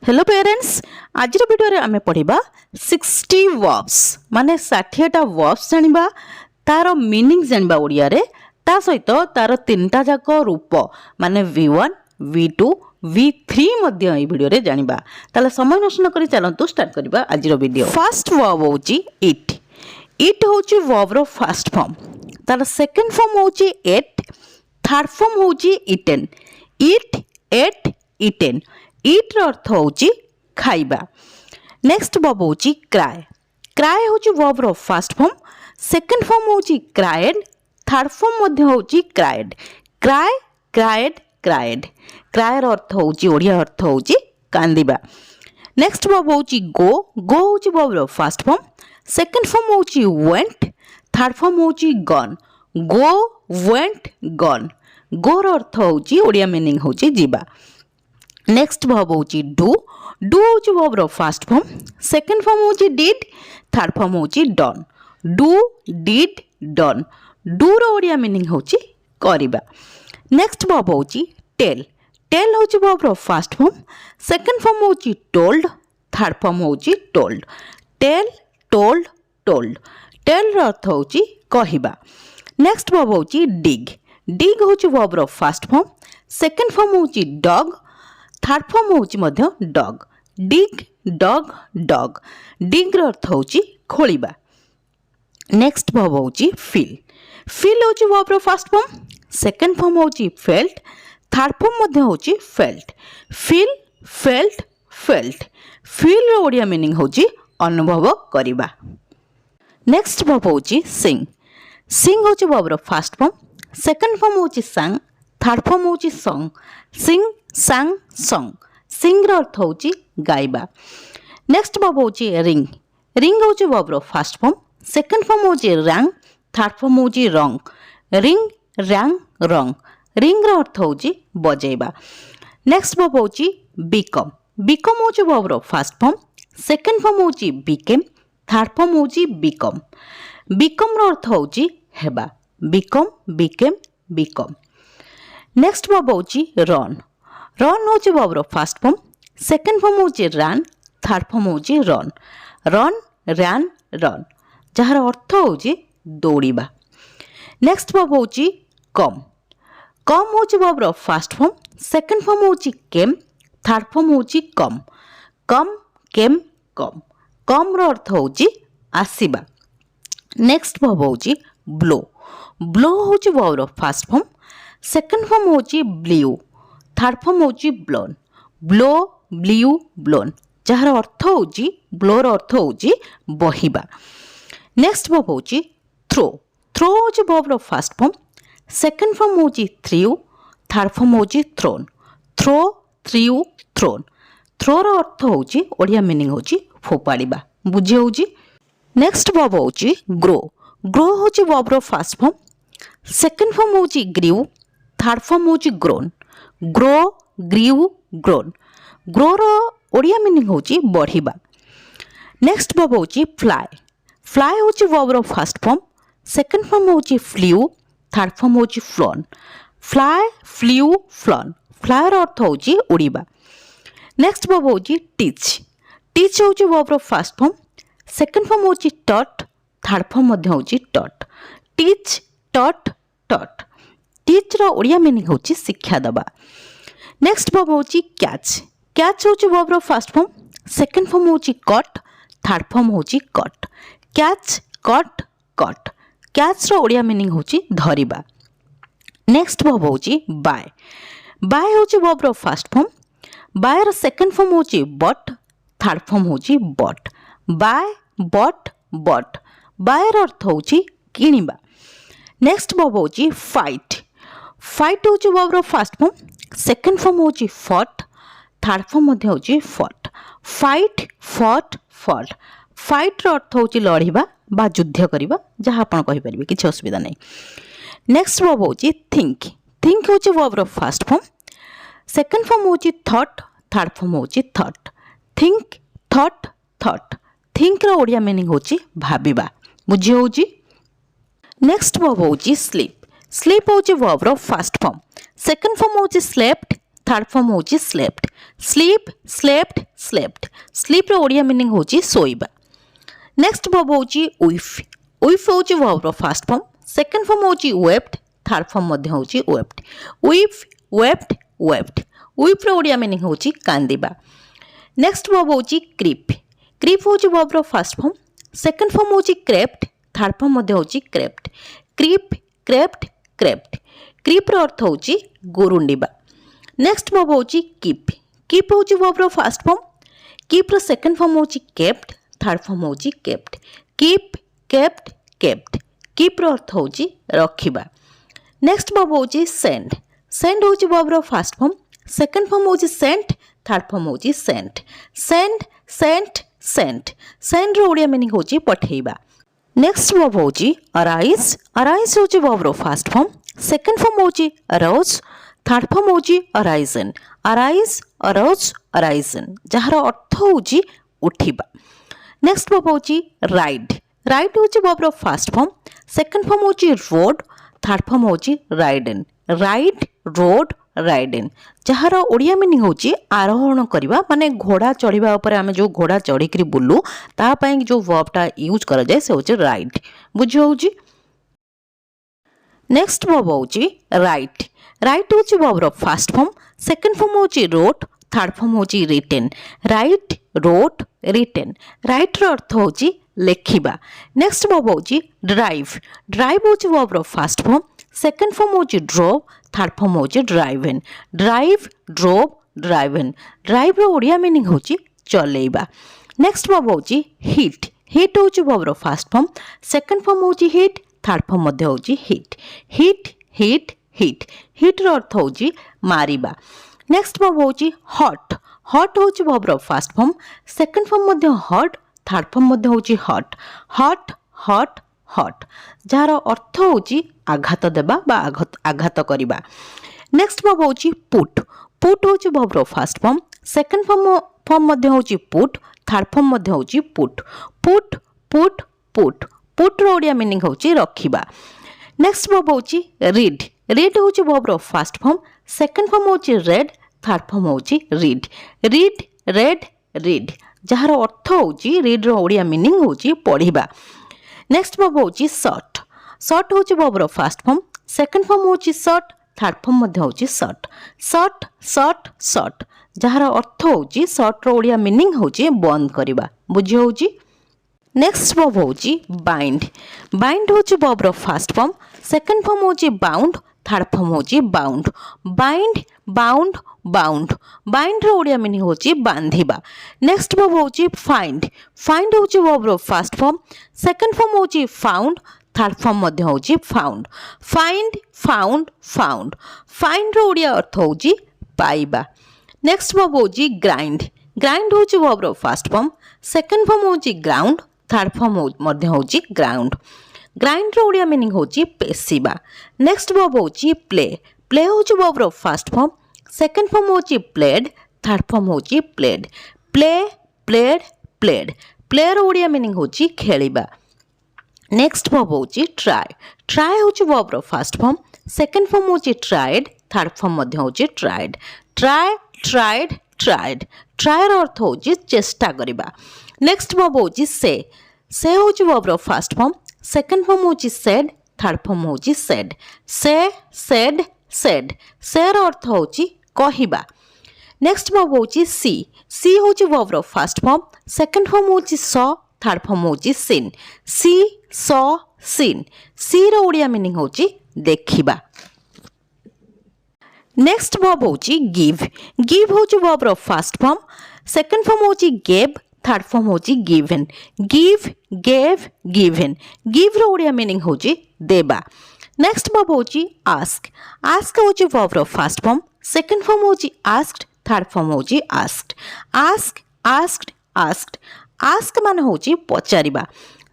Hello parents, आज video रे आमे पढ़िबा 60 वर्ब्स माने 60टा वर्ब्स जानिबा तार मीनिंग जानिबा ओडिया रे ता सहित तार तीनटा जाक रूप माने V1 V2 V3 मध्य ए वीडियो रे जानिबा। ताले समय नष्ट न करी चलंतु स्टार्ट करबा आज रो वीडियो। फर्स्ट वर्ब होची इट। इट होची वर्ब रो फर्स्ट फॉर्म। तार सेकंड फॉर्म होची एट, थर्ड फॉर्म होची eaten. Eat ate eaten. Eat रो अर्थ होची खाइबा। नेक्स्ट वर्ब होची क्राई। क्राई होची वर्ब रो फर्स्ट फॉर्म, सेकंड फॉर्म होची क्राइड, थर्ड फॉर्म मध्य होची cried. Cry cried cried. Cry रो अर्थ होची ओडिया अर्थ होची कांदिबा। नेक्स्ट वर्ब होची गो। गो होची वर्ब रो फर्स्ट फॉर्म, सेकंड फॉर्म होची वेंट, थर्ड फॉर्म होची gone. Go went gone. Go रो अर्थ होची ओडिया मीनिंग होची जीवा। नेक्स्ट वर्ब होची डू। डू होची वर्ब रो फर्स्ट फॉर्म, सेकंड फॉर्म होची डिड, थर्ड फॉर्म होची done. Do did done. Do रो ओडिया मीनिंग होची करिबा। नेक्स्ट वर्ब होची टेल। टेल होची वर्ब रो फर्स्ट फॉर्म, सेकंड फॉर्म होची टोल्ड, थर्ड फॉर्म होची told. Tell told told. Tell रो अर्थ होची कहिबा। नेक्स्ट वर्ब होची डिग। डिग होची वर्ब रो फर्स्ट फॉर्म, सेकंड फॉर्म होची डॉग, थर्ड फॉर्म होची मध्य dug. Dig dug dug. Dig रो अर्थ होची खोलिबा। नेक्स्ट वर्ब होची फील। फील होची वर्ब रो फर्स्ट फॉर्म, सेकंड फॉर्म होची फेल्ट, थर्ड फॉर्म मध्य होची felt. Feel felt felt. Feel रो ओडिया मीनिंग होची अनुभव करिबा। नेक्स्ट वर्ब होची सिंग। सिंग होची वर्ब रो फर्स्ट फॉर्म, सेकंड फॉर्म होची सांग, थर्ड फॉर्म होची सॉन्ग। सिंग सांग सॉन्ग। सिंग रो अर्थ होची गाइबा। नेक्स्ट वर्ब होची रिंग। रिंग होची वर्ब रो फर्स्ट फॉर्म, सेकंड फॉर्म होची रैंग, थर्ड फॉर्म होची रंग। रिंग रैंग रंग। रिंग रो अर्थ होची बजेबा। नेक्स्ट वर्ब होची बिकम। बिकम होची वर्ब रो फर्स्ट फॉर्म, सेकंड फॉर्म होची बिकेम, थर्ड फॉर्म होची बिकम। बिकम रो अर्थ होची हेबा। Become became become. Next verb होची रन। रन होची वर्ब रो फर्स्ट फॉर्म, सेकंड फॉर्म होची रन, थर्ड फॉर्म होची रन। रन रैन रन। जहार अर्थ होची दौड़िबा। नेक्स्ट वर्ब होची कम। कम होची वर्ब रो फर्स्ट फॉर्म, सेकंड फॉर्म होची केम, थर्ड फॉर्म होची कम। कम केम कम। कम रो अर्थ होची आसीबा। नेक्स्ट वर्ब होची ब्लो। ब्लो होची वर्ब रो फर्स्ट फॉर्म, सेकंड फॉर्म होची ब्ल्यू, थर्ड फॉर्म होची ब्लोन। Blow blew blown. जहार अर्थ होची ब्लो रो अर्थ होची बहिबा। नेक्स्ट वर्ब होची थ्रो। थ्रो होची वर्ब रो फर्स्ट फॉर्म, सेकंड फॉर्म होची थ्रू, थर्ड फॉर्म होची thrown. Throw threw thrown. Throw रो अर्थ होची ओडिया मीनिंग होची फोपाड़िबा। बुझी होची। नेक्स्ट वर्ब होची ग्रो। ग्रो होची वर्ब रो फर्स्ट फॉर्म, सेकंड फॉर्म होची ग्रीव, थर्ड फॉर्म होची grown. Grow grew grown. Grow रो ओडिया मीनिंग होची बढ़िबा। नेक्स्ट वर्ब होची फ्लाई। फ्लाई होची वर्ब रो फर्स्ट फॉर्म, सेकंड फॉर्म होची फ्ल्यू, थर्ड फॉर्म होची flown. Fly flew flown. Fly रो अर्थ होची उड़ीबा। नेक्स्ट वर्ब होची टीच। टीच होची वर्ब रो फर्स्ट फॉर्म, सेकंड फॉर्म होची टॉट, थर्ड फॉर्म मध्य होची taught. Teach taught taught. Teach रो ओडिया मीनिंग होची शिक्षा दबा। नेक्स्ट वर्ब होची कैच। कैच होची वर्ब रो फर्स्ट फॉर्म, सेकंड फॉर्म होची कट, थर्ड फॉर्म होची caught. Catch caught caught. Catch रो ओडिया मीनिंग होची धरिबा। नेक्स्ट वर्ब होची बाय। बाय होची वर्ब रो फर्स्ट फॉर्म, बाय रो सेकंड फॉर्म होची बट, थर्ड फॉर्म होची bought. Buy bought bought. Buy रो अर्थ होची किनिबा। नेक्स्ट वर्ब होची फाइट। फाइट होची वर्ब रो फर्स्ट फॉर्म, सेकंड फॉर्म होची फट, थर्ड फॉर्म मध्य होची फट। फाइट फट फट। फाइट रो अर्थ होची लड़िबा बा युद्ध करिबा, जहा आपण कहि परिबे किछि असुविधा नै। नेक्स्ट वर्ब होची थिंक। थिंक होची वर्ब रो फर्स्ट फॉर्म, सेकंड फॉर्म होची थॉट, थर्ड फॉर्म होची thought. Think thought thought. Think रो ओडिया मीनिंग होची भाबिबा। बुझी होची। नेक्स्ट वर्ब होची स्लीप। स्लीप होची वर्ब रो फर्स्ट फॉर्म, सेकंड फॉर्म होची स्लेप्ट, थर्ड फॉर्म होची slept. Sleep slept slept sleep ର ଓଡ଼ିଆ ମିନିଂ ହେଉଛି ଶୋଇବା। नेक्स्ट वर्ब होची उइफ उइफ होची वर्ब रो फर्स्ट फॉर्म सेकंड फॉर्म होची वेप्ट थर्ड फॉर्म मध्ये होची wept weep wept wept weep रो ओडिया मीनिंग होची कांदिबा। नेक्स्ट वर्ब होची क्रीप क्रीप होची वर्ब रो फर्स्ट फॉर्म सेकंड फॉर्म होची क्रेप्ट थर्ड फॉर्म मध्ये होची crept creep crept crept creep रो अर्थ होची गुरुंडिबा। नेक्स्ट वर्ब होची कीप कीप होची वर्ब रो फर्स्ट फॉर्म कीप रो सेकंड फॉर्म होची केप्ट थर्ड फॉर्म होची kept keep kept kept keep रो अर्थ होची रखिबा। नेक्स्ट वर्ब होची सेंड सेंड होची वर्ब रो फर्स्ट फॉर्म सेकंड फॉर्म होची सेंट थर्ड फॉर्म होची sent send sent sent send रो ओडिया मीनिंग होची पठेइबा। नेक्स्ट वर्ब होची अराइज अराइज होची वर्ब रो फर्स्ट फॉर्म सेकंड फॉर्म होची अराउज थर्ड फॉर्म होची अराइजन अराइज अराउज अराइजन जहार अर्थ होची उठिबा। नेक्स्ट वर्ब होची राइड राइड होची वर्ब रो फर्स्ट फॉर्म सेकंड फॉर्म होची रोड थर्ड फॉर्म होची राइडन राइड रोड राइडन जहार ओडिया मीनिंग होची आरोहण करबा माने घोड़ा चढ़िबा ऊपर आमे जो घोड़ा चढ़ी करी बुलू ता पई जो वर्बटा यूज करा जाय से होची राइड बुझी होची। नेक्स्ट वर्ब होची राइट राइट होची वर्ब रो फर्स्ट फॉर्म सेकंड फॉर्म होची रोट थर्ड फॉर्म होची written write wrote written write रो अर्थ होची लेखिबा। नेक्स्ट वर्ब होची ड्राइव ड्राइव होची वर्ब रो फर्स्ट फॉर्म सेकंड फॉर्म होची ड्रोव थर्ड फॉर्म होची driven drive drove driven drive रो ओडिया मीनिंग होची चलेइबा। नेक्स्ट वर्ब होची हिट हिट होची वर्ब रो फर्स्ट फॉर्म सेकंड फॉर्म होची हिट थर्ड फॉर्म मध्ये होची hit hit hit hit hit रो अर्थ होची मारिबा। नेक्स्ट वर्ब होची हॉट हॉट होची वर्ब रो फर्स्ट फॉर्म सेकंड फॉर्म मध्ये हॉट थर्ड फॉर्म मध्ये होची हॉट हॉट हॉट हॉट जार अर्थ होची आघात देबा बा आघात करिबा। नेक्स्ट वर्ब होची पुट पुट होची वर्ब रो फर्स्ट फॉर्म सेकंड फॉर्म मध्ये होची पुट थर्ड फॉर्म मध्ये होची put put put put put रो ओडिया मीनिंग होची रखिबा। नेक्स्ट वर्ब होची रीड रीड होची वर्ब रो फर्स्ट फॉर्म सेकंड फॉर्म होची रेड थर्ड फॉर्म होची रीड रीड रेड रीड जहार अर्थ होची रीड रो ओडिया मीनिंग होची पढ़िबा। नेक्स्ट वर्ब होची शॉर्ट शॉर्ट होची वर्ब रो फर्स्ट फॉर्म सेकंड फॉर्म होची शॉर्ट थर्ड फॉर्म मध्ये होची शॉर्ट शॉर्ट शॉर्ट शॉर्ट जहार अर्थ होची शॉर्ट रो ओडिया मीनिंग होची बंद करिबा बुझी होची। नेक्स्ट वर्ब होची बाइंड बाइंड होची वर्ब रो फर्स्ट फॉर्म सेकंड फॉर्म होची बाउंड थर्ड फॉर्म होची bound bind bound bound bind रो ओडिया मीनिंग होची बांधिबा। नेक्स्ट वर्ब होची फाइंड फाइंड होची वर्ब रो फर्स्ट फॉर्म सेकंड फॉर्म होची फाउंड थर्ड फॉर्म मध्ये होची found find found found find रो ओडिया अर्थ होची पाइबा। नेक्स्ट वर्ब होची ग्राइंड ग्राइंड होची वर्ब रो फर्स्ट फॉर्म सेकंड फॉर्म होची ग्राउंड थर्ड फॉर्म मध्ये होची ग्राउंड ग्राइंड रो ओडिया मीनिंग होची पेसिबा। नेक्स्ट वर्ब होची प्ले प्ले होची वर्ब रो फर्स्ट फॉर्म सेकंड फॉर्म होची प्लेड थर्ड फॉर्म होची played play played played play रो ओडिया मीनिंग होची खेलिबा। नेक्स्ट वर्ब होची ट्राई ट्राई होची वर्ब रो फर्स्ट फॉर्म सेकंड फॉर्म होची ट्राइड थर्ड फॉर्म मध्ये होची tried try tried tried try रो अर्थ होची चेष्टा करिबा। नेक्स्ट वर्ब होची से होची वर्ब रो फर्स्ट फॉर्म सेकंड फॉर्म होची सेड थर्ड फॉर्म होची सेड से सेड सेड से रो अर्थ होची कहिबा। नेक्स्ट वर्ब होची सी होची वर्ब रो फर्स्ट फॉर्म सेकंड फॉर्म होची सॉ थर्ड फॉर्म होची seen see saw seen see रो ओडिया मीनिंग होची देखिबा। नेक्स्ट वर्ब होची गिव गिव होची वर्ब रो फर्स्ट फॉर्म सेकंड फॉर्म होची गेव थर्ड फॉर्म होची given give gave given give रो ओडिया मीनिंग होची देबा। नेक्स्ट वर्ब होची आस्क आस्क होची वर्ब रो फर्स्ट फॉर्म सेकंड फॉर्म होची आस्क्ड थर्ड फॉर्म होची asked ask asked asked ask मान होची पचारिबा।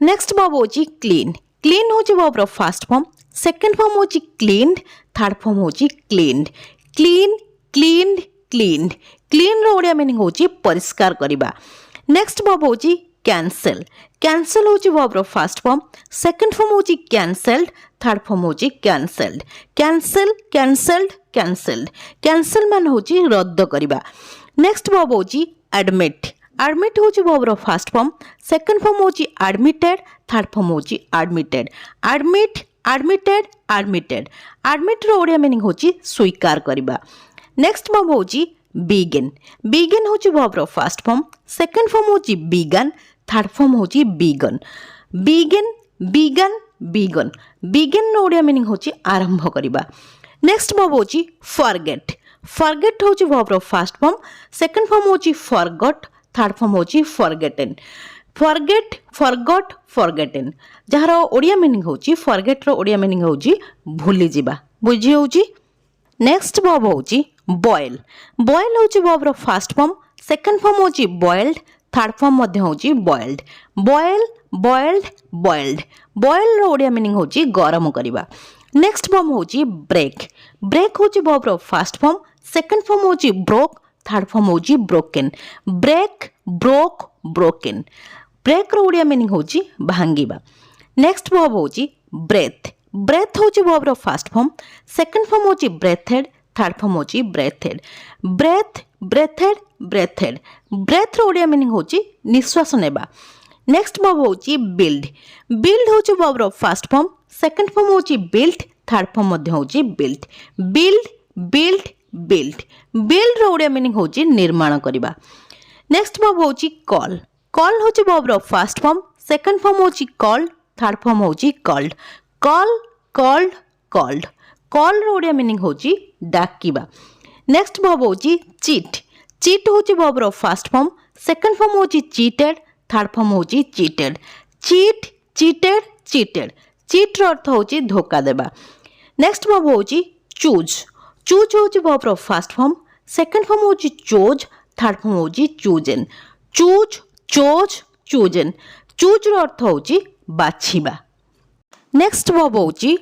नेक्स्ट वर्ब होची क्लीन क्लीन होची वर्ब रो फर्स्ट फॉर्म सेकंड फॉर्म होची क्लीन्ड थर्ड फॉर्म होची cleaned clean cleaned cleaned clean रो ओडिया मीनिंग होची परिष्कार करिबा। नेक्स्ट वर्ब होची कैंसल कैंसल होची वर्ब रो फर्स्ट फॉर्म सेकंड फॉर्म होची कैंसल्ड थर्ड फॉर्म होची cancelled cancel cancelled cancelled cancel मान होची रद्द करिबा। नेक्स्ट वर्ब होची admit admit होची verb रो first form second form होची admitted third form होची admitted admit admitted admitted admit रो ओडिया मीनिंग होची स्वीकार करिबा नेक्स्ट verb होची begin begin होची verb रो first form second form होची began third form होची begun begin began begun begin रो ओडिया मीनिंग होची आरंभ करिबा नेक्स्ट verb होची forget forget होची verb रो first form second form होची forgot थर्ड फॉर्म होची forgotten forget forgot forgotten जहार ओडिया मीनिंग होची forget रो ओडिया मीनिंग होची भूली जिबा बुझी होची नेक्स्ट verb होची boil boil होची verb रो फर्स्ट फॉर्म सेकंड फॉर्म होची boiled थर्ड फॉर्म मध्ये होची boiled boil boiled boiled boil रो ओडिया मीनिंग होची गरम करिबा नेक्स्ट verb होची break break होची verb रो फर्स्ट फॉर्म सेकंड फॉर्म होची broke थर्ड फॉर्म होची broken break broke broken break रो ओडिया मीनिंग होची भांगीबा नेक्स्ट verb होची breath breath होची verb रो फर्स्ट फॉर्म सेकंड फॉर्म होची breathed थर्ड फॉर्म होची breathed breath breathed breathed breath रो Odia meaning होची निश्वास नेबा नेक्स्ट verb होची build build होची verb रो फर्स्ट फॉर्म सेकंड फॉर्म होची built थर्ड फॉर्म मध्ये होची built build build build build रो ओडिया मीनिंग होची निर्माण करिबा नेक्स्ट verb होची call call होची verb रो फर्स्ट फॉर्म सेकंड फॉर्म होची called थर्ड फॉर्म होची called call called called call रो ओडिया मीनिंग होची डाकिबा नेक्स्ट verb होची cheat cheat होची verb रो फर्स्ट फॉर्म सेकंड फॉर्म होची cheated थर्ड फॉर्म होची cheated cheat cheated cheated cheat रो अर्थ होची धोखा देबा नेक्स्ट verb होची choose choose होची verb रो फर्स्ट फॉर्म सेकंड फॉर्म होची chose थर्ड फॉर्म होची chosen choose chose chosen choose रो अर्थ होची बाछिबा नेक्स्ट verb होची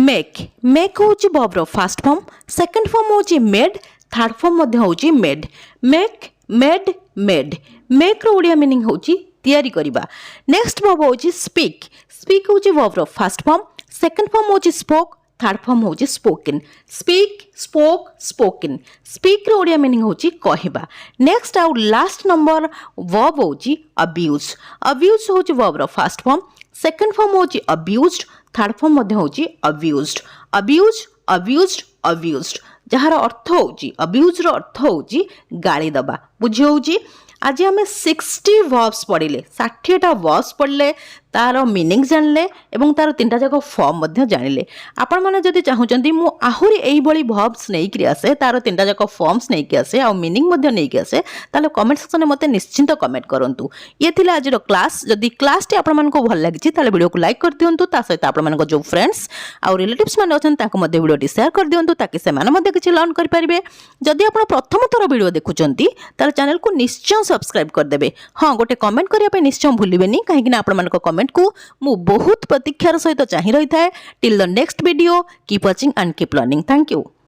make make होची verb रो फर्स्ट फॉर्म सेकंड फॉर्म होची made थर्ड फॉर्म मध्ये होची made make made made make रो ओडिया मीनिंग होची तयारी करिबा नेक्स्ट verb होची speak speak होची verb रो फर्स्ट फॉर्म सेकंड फॉर्म होची spoke थर्ड फॉर्म होची spoken speak spoke spoken speak रो ओडिया मीनिंग होची कहिबा next out last number verb होची abuse abuse होची verb रो फर्स्ट फॉर्म सेकंड फॉर्म होची abused थर्ड फॉर्म मध्ये होची abused abused abused abused जहार अर्थ होची abuse रो अर्थ होची गाली दबा बुझी होची आज आम 60 verbs पढ़िले 60टा verbs पढ़ले तार मीनिंग जानले एवं तार तीनटा जाक फॉर्म मध्य जानिले आपण माने जदि चाहुचंती मु आहुरी एई बळी verbs नै कि आसे तार तीनटा जाक फॉर्म्स नै कि आसे आ मीनिंग मध्य नै कि आसे ताले कमेंट सेक्शन में मते निश्चिंत कमेंट करंतु ये थिला आज रो क्लास जदि क्लास टी आपण मानको भल लागिछि ताले वीडियो को लाइक कर दियंतु ता सहित आपण मानको जो फ्रेंड्स आ रिलेटिव्स माने अछन ताको मध्य वीडियो टी शेयर कर दियंतु ताकि से माने मध्य किछि लर्न कर परिबे जदि आपण प्रथम थरो वीडियो देखुचंती ताले चैनल को निश्चय सब्सक्राइब कर देबे हां गोटे कमेंट करिया पे निश्चय भूलिबेनी काहे कि ना आपण मानको कमेंट को मु बहुत प्रतीक्षार सहित चाहि रही थाए till the next video keep watching and keep learning thank you.